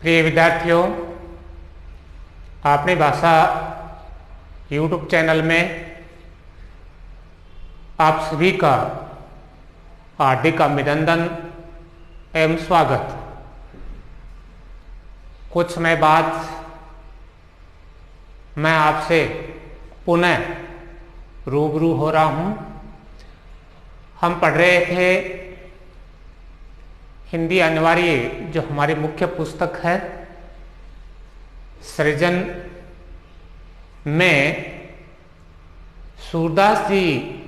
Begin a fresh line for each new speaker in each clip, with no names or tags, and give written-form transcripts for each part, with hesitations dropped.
प्रिय विद्यार्थियों, अपनी भाषा यूट्यूब चैनल में आप सभी का हार्दिक अभिनंदन एवं स्वागत। कुछ समय बाद मैं आपसे पुनः रूबरू हो रहा हूँ। हम पढ़ रहे थे हिंदी अनिवार्य, जो हमारी मुख्य पुस्तक है सृजन में सूरदास जी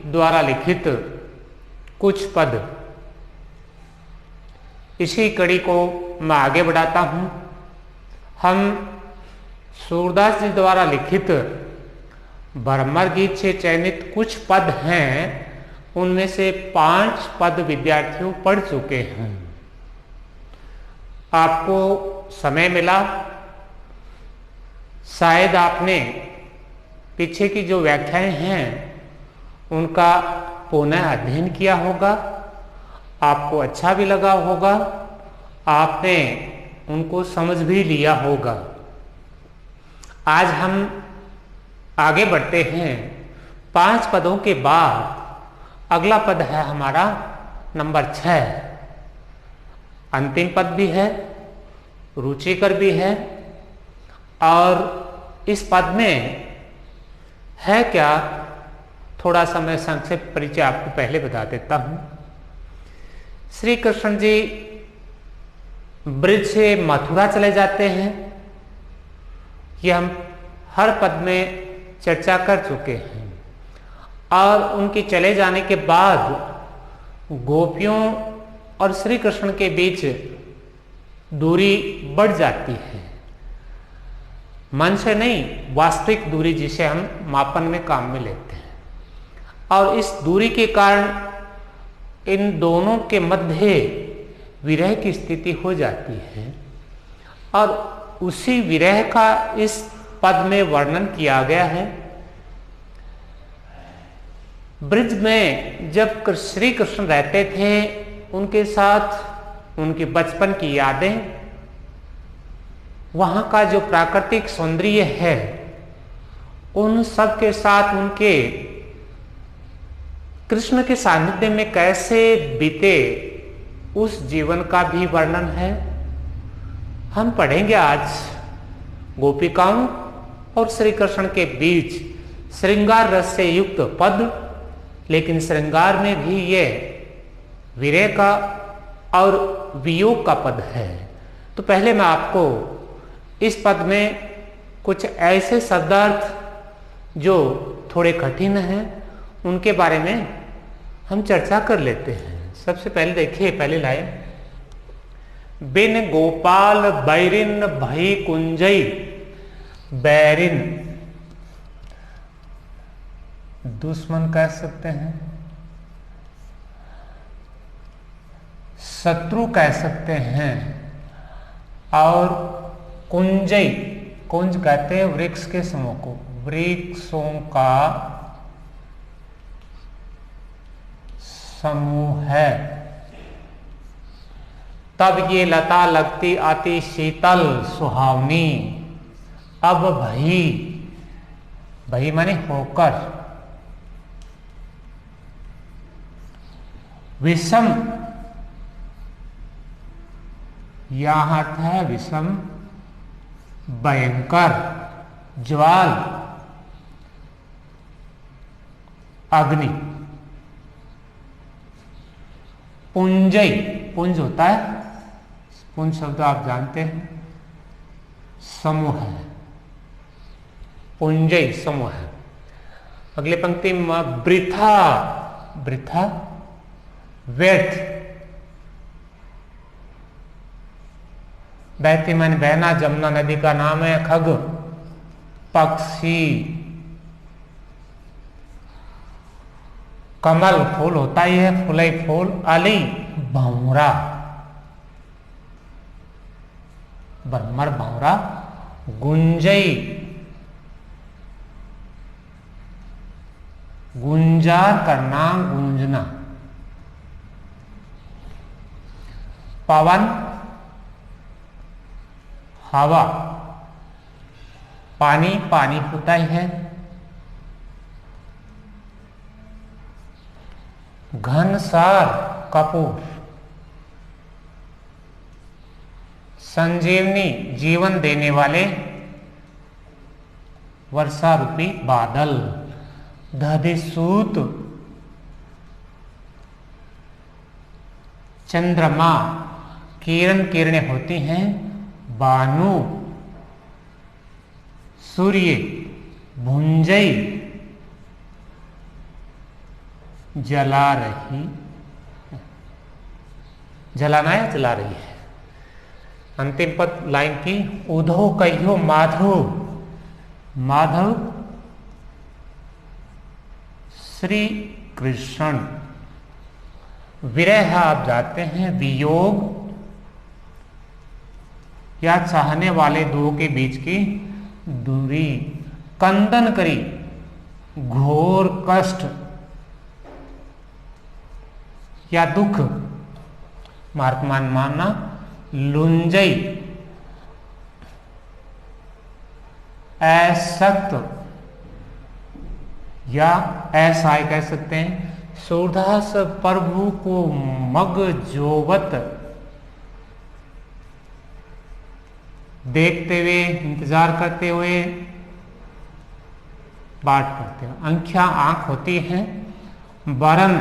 द्वारा लिखित कुछ पद। इसी कड़ी को मैं आगे बढ़ाता हूँ। हम सूरदास जी द्वारा लिखित भ्रमर गीत से चयनित कुछ पद हैं, उनमें से 5 पद विद्यार्थियों पढ़ चुके हैं। आपको समय मिला, शायद आपने पीछे की जो व्याख्याएं हैं उनका पुनः अध्ययन किया होगा, आपको अच्छा भी लगा होगा, आपने उनको समझ भी लिया होगा। आज हम आगे बढ़ते हैं। 5 पदों के बाद अगला पद है हमारा नंबर 6। अंतिम पद भी है, रुचिकर भी है, और इस पद में है क्या, थोड़ा सा मैं संक्षिप्त परिचय आपको पहले बता देता हूं। श्री कृष्ण जी ब्रज से मथुरा चले जाते हैं। ये हम हर पद में चर्चा कर चुके हैं। और उनके चले जाने के बाद गोपियों और श्री कृष्ण के बीच दूरी बढ़ जाती है। मन से नहीं, वास्तविक दूरी जिसे हम मापन में काम में लेते हैं। और इस दूरी के कारण इन दोनों के मध्य विरह की स्थिति हो जाती है। और उसी विरह का इस पद में वर्णन किया गया है। ब्रज में जब श्री कृष्ण रहते थे, उनके साथ उनके बचपन की यादें, वहां का जो प्राकृतिक सौंदर्य है, उन सब के साथ उनके कृष्ण के सानिध्य में कैसे बीते, उस जीवन का भी वर्णन है। हम पढ़ेंगे आज गोपिकाओं और श्री कृष्ण के बीच श्रृंगार रस से युक्त पद, लेकिन श्रृंगार में भी ये विरह का और वियोग का पद है। तो पहले मैं आपको इस पद में कुछ ऐसे शब्दार्थ जो थोड़े कठिन हैं, उनके बारे में हम चर्चा कर लेते हैं। सबसे पहले देखिए पहली लाइन, बिन गोपाल बैरिन भई कुंजई। बैरिन दुश्मन कह सकते हैं, शत्रु कह सकते हैं, और कुंजई, कुंज कहते हैं वृक्ष के समूह को, वृक्षों का समूह है। तब ये लता लगती आती शीतल सुहावनी। अब भई, भई माने होकर, विषम, यहां है विषम, भयंकर, ज्वाल, अग्नि। पुंजई, पुंज होता है, पुंज शब्द आप जानते हैं, समूह है। पुंजई समूह है। अगले पंक्ति में वृथा, वृथा व्यर्थ, बहती मन बहना, जमुना नदी का नाम है। खग, पक्षी, कमल फूल होता ही है, फुलई फूल। अली भंवरा, भ्रमर भंवरा। गुंजई, गुंजार करना, गूंजना। पवन, हवा, पानी पानी होता ही है, घनसार कपूर, संजीवनी जीवन देने वाले वर्षा रूपी बादल, दधिसूत चंद्रमा, किरणें होती हैं, बानु, सूर्य, भुंजई जला रही, जलाना या जला रही है। अंतिम पद लाइन की, उधो कहियो माधव, माधव श्री कृष्ण, विरह आप जाते हैं, वियोग या चाहने वाले दो के बीच की दूरी, कंदन करी, घोर कष्ट या दुख, मार्तमान मानना, लुंजई असक्त या ऐसा कह सकते हैं, सूरदास प्रभु को मग जोवत देखते हुए, इंतजार करते हुए, बाट करते हुए, अंख्या आंख होती हैं, बरन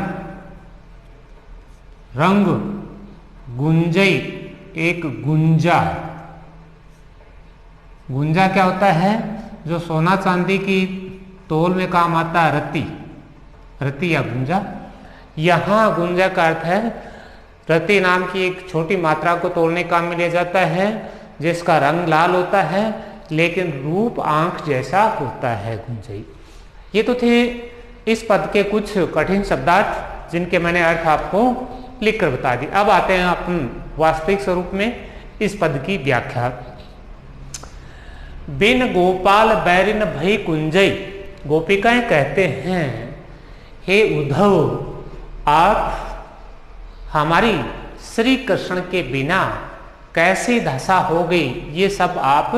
रंग, गुंजई एक गुंजा, गुंजा क्या होता है, जो सोना चांदी की तोल में काम आता है, रत्ती, रत्ती या गुंजा। यहां गुंजा का अर्थ है रत्ती नाम की एक छोटी मात्रा को तोलने काम में लिया जाता है, जिसका रंग लाल होता है लेकिन रूप आंख जैसा होता है, गुंजई। ये तो थे इस पद के कुछ कठिन शब्दार्थ जिनके मैंने अर्थ आपको लिखकर बता दी। अब आते हैं अपन वास्तविक स्वरूप में इस पद की व्याख्या। बिन गोपाल बैरिन भई कुंजई, गोपिकाएं कहते हैं, हे उद्धव, आप हमारी श्री कृष्ण के बिना कैसी दशा हो गई, ये सब आप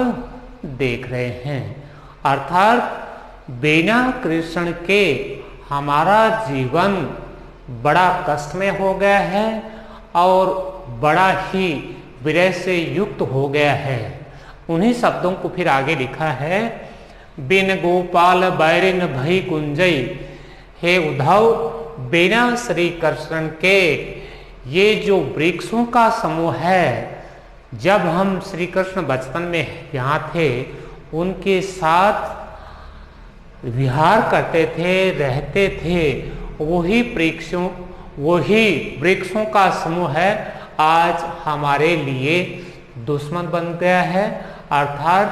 देख रहे हैं। अर्थात बिना कृष्ण के हमारा जीवन बड़ा कष्ट में हो गया है और बड़ा ही विरह से युक्त हो गया है। उन्हीं शब्दों को फिर आगे लिखा है, बिन गोपाल बैरिन भई कुंजई, हे उद्धव, बिना श्री कृष्ण के ये जो वृक्षों का समूह है, जब हम श्री कृष्ण बचपन में यहाँ थे उनके साथ विहार करते थे, रहते थे, वही वृक्षों का समूह है आज हमारे लिए दुश्मन बन गया है, अर्थात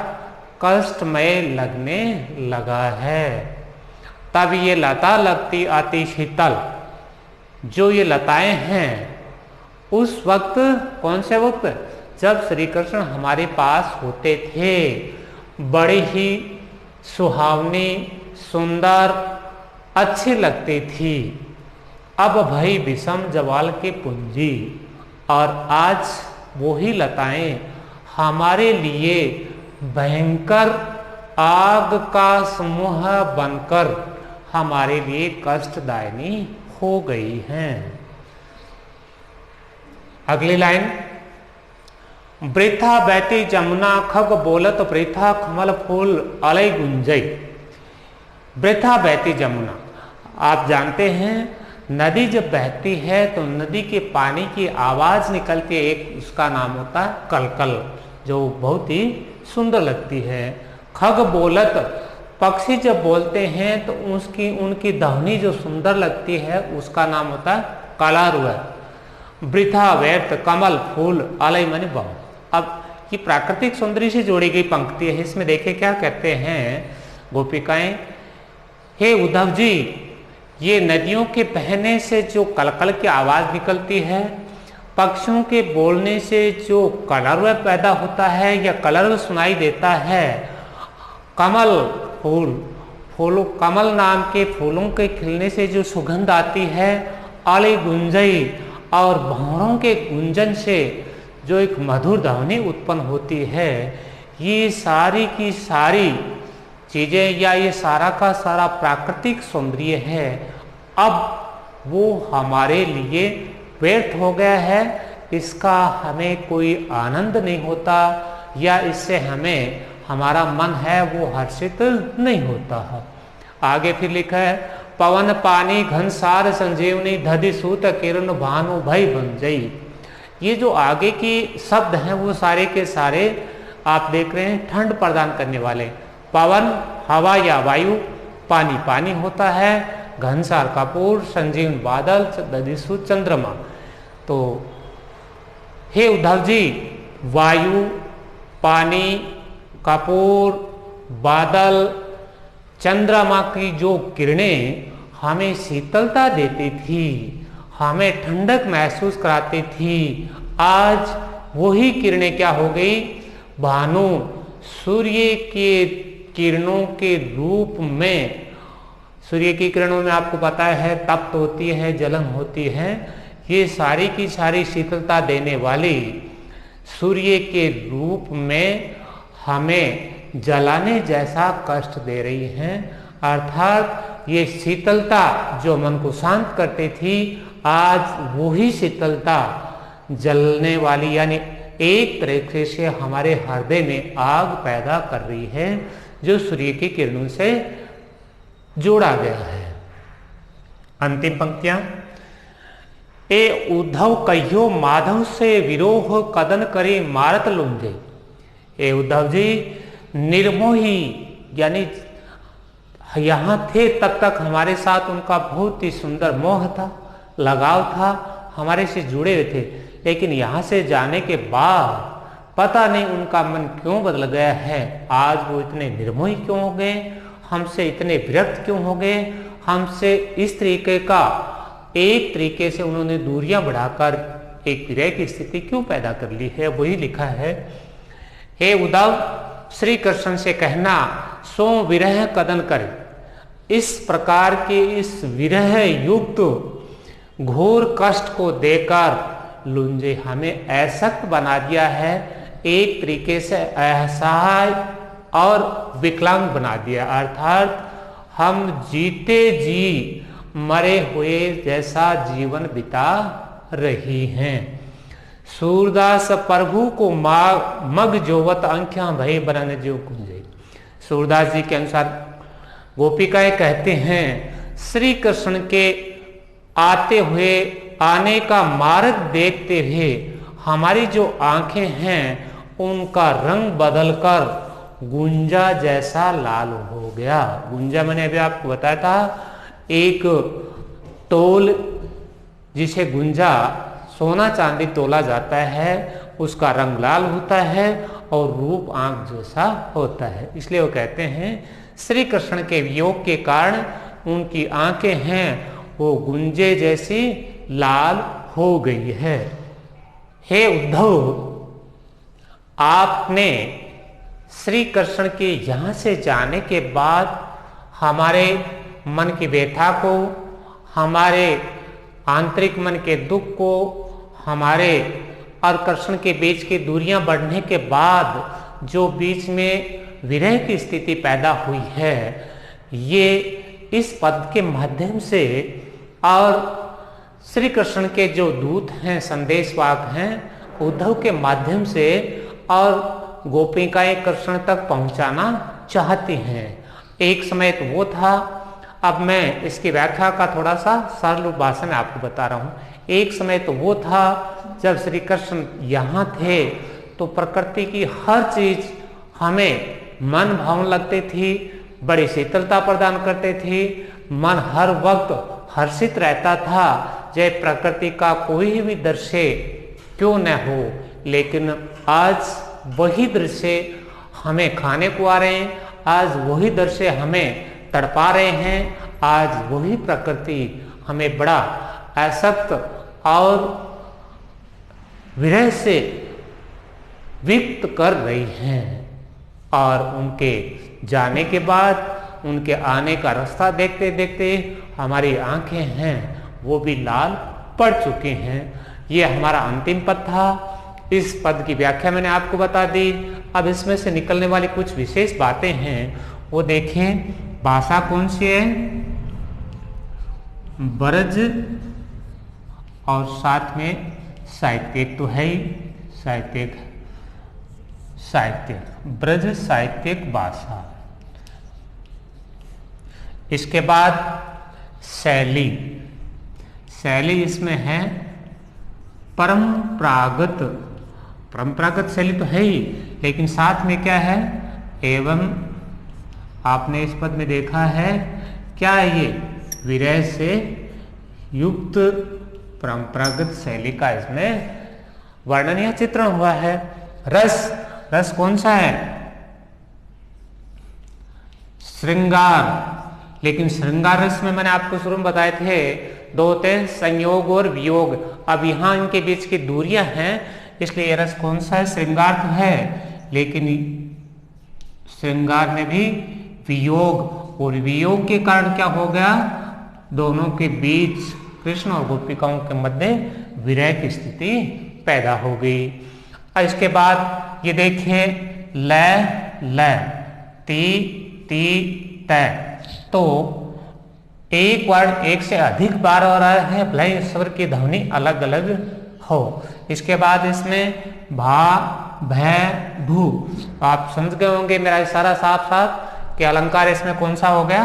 कष्टमय लगने लगा है। तब ये लता लगती आती शीतल, जो ये लताएं हैं उस वक्त, कौन से वक्त, जब श्री कृष्ण हमारे पास होते थे, बड़ी ही सुहावनी, सुंदर, अच्छी लगती थी। अब भई विषम जवाल के पुंजी, और आज वही लताएं हमारे लिए भयंकर आग का समूह बनकर हमारे लिए कष्टदायिनी हो गई हैं। अगली लाइन, वृथा बहती जमुना खग बोलत वृथा कमल फूल अलय गुंजई। वृथा बहती जमुना, आप जानते हैं नदी जब बहती है तो नदी के पानी की आवाज निकलती है, एक उसका नाम होता है कलकल, जो बहुत ही सुंदर लगती है। खग बोलत, पक्षी जब बोलते हैं तो उनकी ध्वनि जो सुंदर लगती है उसका नाम होता है कलारुआ। वृथा व्यर्थ कमल फूल अलय मनि बहु। अब ये प्राकृतिक सौंदर्य से जोड़ी गई पंक्ति है, इसमें देखिए क्या कहते हैं गोपिकाएं, हे उद्धव जी, ये नदियों के बहने से जो कलकल की आवाज निकलती है, पक्षियों के बोलने से जो कलरव पैदा होता है या कलरव सुनाई देता है, कमल फूल कमल नाम के फूलों के खिलने से जो सुगंध आती है, अलय गुंजई, और भंवरों के गुंजन से जो एक मधुर ध्वनि उत्पन्न होती है, ये सारी की सारी चीजें या ये सारा का सारा प्राकृतिक सौंदर्य है, अब वो हमारे लिए व्यर्थ हो गया है, इसका हमें कोई आनंद नहीं होता या इससे हमें हमारा मन है वो हर्षित नहीं होता है। आगे फिर लिखा है, पवन पानी घनसार संजीवनी धधि सूत किरण भानु भय बन जई। ये जो आगे की शब्द हैं वो सारे के सारे आप देख रहे हैं ठंड प्रदान करने वाले। पवन हवा या वायु, पानी पानी होता है, घनसार कपूर, संजीवन बादल, दधिसु चंद्रमा। तो हे उद्धव जी, वायु, पानी, कपूर, बादल, चंद्रमा की जो किरणें हमें शीतलता देती थी, हमें ठंडक महसूस कराती थी, आज वही किरणें क्या हो गई, भानु सूर्य के किरणों के रूप में। सूर्य की किरणों में आपको पता है तप्त होती है, जलन होती है, ये सारी की सारी शीतलता देने वाली सूर्य के रूप में हमें जलाने जैसा कष्ट दे रही हैं। अर्थात ये शीतलता जो मन को शांत करती थी, आज वही शीतलता जलने वाली यानी एक तरीके से हमारे हृदय में आग पैदा कर रही है, जो सूर्य की किरणों से जोड़ा गया है। अंतिम पंक्तियां, ए उद्धव कहियो माधव से विरोह कदन करे मारत लुंजे। ए उद्धव जी, निर्मोही यानी यहाँ थे तब तक हमारे साथ उनका बहुत ही सुंदर मोह था, लगाव था, हमारे से जुड़े हुए थे, लेकिन यहाँ से जाने के बाद पता नहीं उनका मन क्यों बदल गया है। आज वो इतने निर्मोही क्यों हो गए, हमसे इतने विरक्त क्यों हो गए, हमसे इस तरीके का एक तरीके से उन्होंने दूरियां बढ़ाकर एक विरह की स्थिति क्यों पैदा कर ली है। वही लिखा है, हे उद्धव, श्री कृष्ण से कहना सो विरह कदन करे। इस प्रकार के इस विरह युक्त घोर कष्ट को देकर लुंजे हमें असक्त बना दिया है, एक तरीके से असहाय और विकलांग बना दिया। अर्थात हम जीते जी मरे हुए जैसा जीवन बिता रही हैं। सूरदास प्रभु को मग जोवत अंख्या भय बनन जो कुंजे। सूरदास जी के अनुसार गोपिकाएं कहते हैं, श्री कृष्ण के आते हुए आने का मार्ग देखते हुए हमारी जो आंखें हैं उनका रंग बदलकर गुंजा जैसा लाल हो गया। गुंजा मैंने अभी आपको बताया था, एक तोल जिसे गुंजा सोना चांदी तोला जाता है, उसका रंग लाल होता है और रूप आंख जैसा होता है। इसलिए वो कहते हैं श्री कृष्ण के वियोग के कारण उनकी आंखें हैं वो गुंजे जैसी लाल हो गई है। हे उद्धव, आपने श्री कृष्ण के यहाँ से जाने के बाद हमारे मन की व्यथा को, हमारे आंतरिक मन के दुख को, हमारे और कृष्ण के बीच की दूरियां बढ़ने के बाद जो बीच में विरह की स्थिति पैदा हुई है, ये इस पद के माध्यम से और श्री कृष्ण के जो दूत हैं, संदेशवाहक हैं, उद्धव के माध्यम से और गोपिकाएं कृष्ण तक पहुंचाना चाहती हैं। एक समय तो वो था, अब मैं इसकी व्याख्या का थोड़ा सा सरल भाषा में आपको बता रहा हूँ। एक समय तो वो था जब श्री कृष्ण यहाँ थे तो प्रकृति की हर चीज हमें मन भावन लगती थी, बड़ी शीतलता प्रदान करते थे, मन हर वक्त हर्षित रहता था, चाहे प्रकृति का कोई भी दृश्य क्यों न हो। लेकिन आज वही दृश्य हमें खाने को आ रहे हैं, आज वही दृश्य हमें तड़पा रहे हैं, आज वही प्रकृति हमें बड़ा असक्त और विरह से विक्त कर रही हैं। और उनके जाने के बाद उनके आने का रास्ता देखते देखते हमारी आंखें हैं वो भी लाल पड़ चुकी हैं। ये हमारा अंतिम पद था। इस पद की व्याख्या मैंने आपको बता दी। अब इसमें से निकलने वाली कुछ विशेष बातें हैं वो देखें। भाषा कौन सी है? ब्रज और साथ में साहित्यिक तो है ही, साहित्यिक ब्रज साहित्यिक भाषा। इसके बाद शैली इसमें है परंपरागत शैली तो है ही, लेकिन साथ में क्या है? एवं आपने इस पद में देखा है क्या ये विरह से युक्त परंपरागत शैली का इसमें वर्णन या चित्रण हुआ है। रस कौन सा है? श्रृंगार। लेकिन श्रृंगार रस में मैंने आपको शुरू में बताए थे दो होते हैं, संयोग और वियोग। अब यहां इनके बीच की दूरियां हैं, इसलिए ये रस कौन सा है? श्रृंगार तो है, लेकिन श्रृंगार में भी वियोग, और वियोग के कारण क्या हो गया? दोनों के बीच कृष्ण और गोपिकाओं के मध्य विरह की स्थिति पैदा हो गई। और इसके बाद ये देखिए लय ती तय, तो एक वर्ड एक से अधिक बार हो रहा है, भले ही स्वर की ध्वनि अलग अलग हो। इसके बाद इसमें भा भय भू, आप समझ गए होंगे मेरा इशारा साफ साफ कि अलंकार इसमें कौन सा हो गया?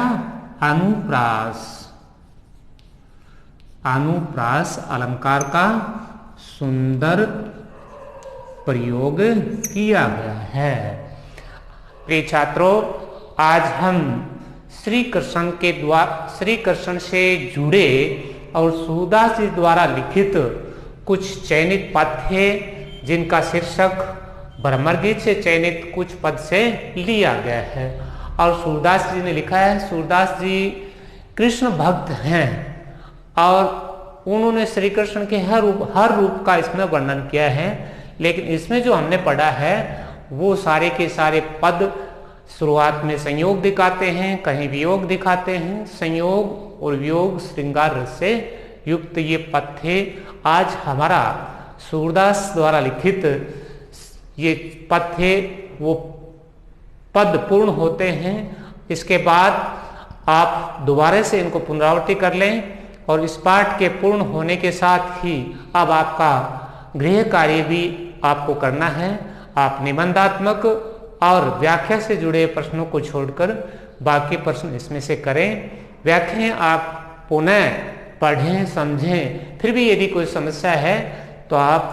अनुप्रास अलंकार का सुंदर प्रयोग किया गया है। प्रिय छात्रों, आज हम श्री कृष्ण से जुड़े और सूरदास जी द्वारा लिखित कुछ चयनित पद थे, जिनका शीर्षक भ्रमरगीत से चयनित कुछ पद से लिया गया है। और सूरदास जी ने लिखा है, सूरदास जी कृष्ण भक्त हैं और उन्होंने श्री कृष्ण के हर रूप का इसमें वर्णन किया है। लेकिन इसमें जो हमने पढ़ा है वो सारे के सारे पद शुरुआत में संयोग दिखाते हैं, कहीं वियोग दिखाते हैं। संयोग और वियोग श्रृंगार रस से युक्त ये पद थे। आज हमारा सूरदास द्वारा लिखित ये पद थे, वो पद पूर्ण होते हैं। इसके बाद आप दोबारा से इनको पुनरावृत्ति कर लें और इस पाठ के पूर्ण होने के साथ ही अब आपका गृह कार्य भी आपको करना है। आप निबंधात्मक और व्याख्या से जुड़े प्रश्नों को छोड़कर बाकी प्रश्न इसमें से करें। व्याख्याएं आप पुनः पढ़ें, समझें। फिर भी यदि कोई समस्या है तो आप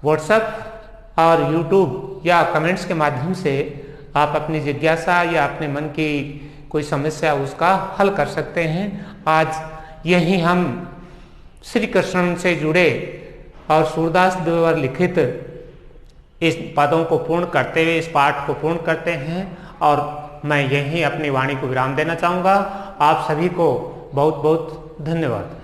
व्हाट्सएप और यूट्यूब या कमेंट्स के माध्यम से आप अपनी जिज्ञासा या अपने मन की कोई समस्या उसका हल कर सकते हैं। आज यही हम श्री कृष्ण से जुड़े और सूरदास द्वारा लिखित इस पदों को पूर्ण करते हुए इस पाठ को पूर्ण करते हैं और मैं यही अपनी वाणी को विराम देना चाहूँगा। आप सभी को बहुत बहुत धन्यवाद।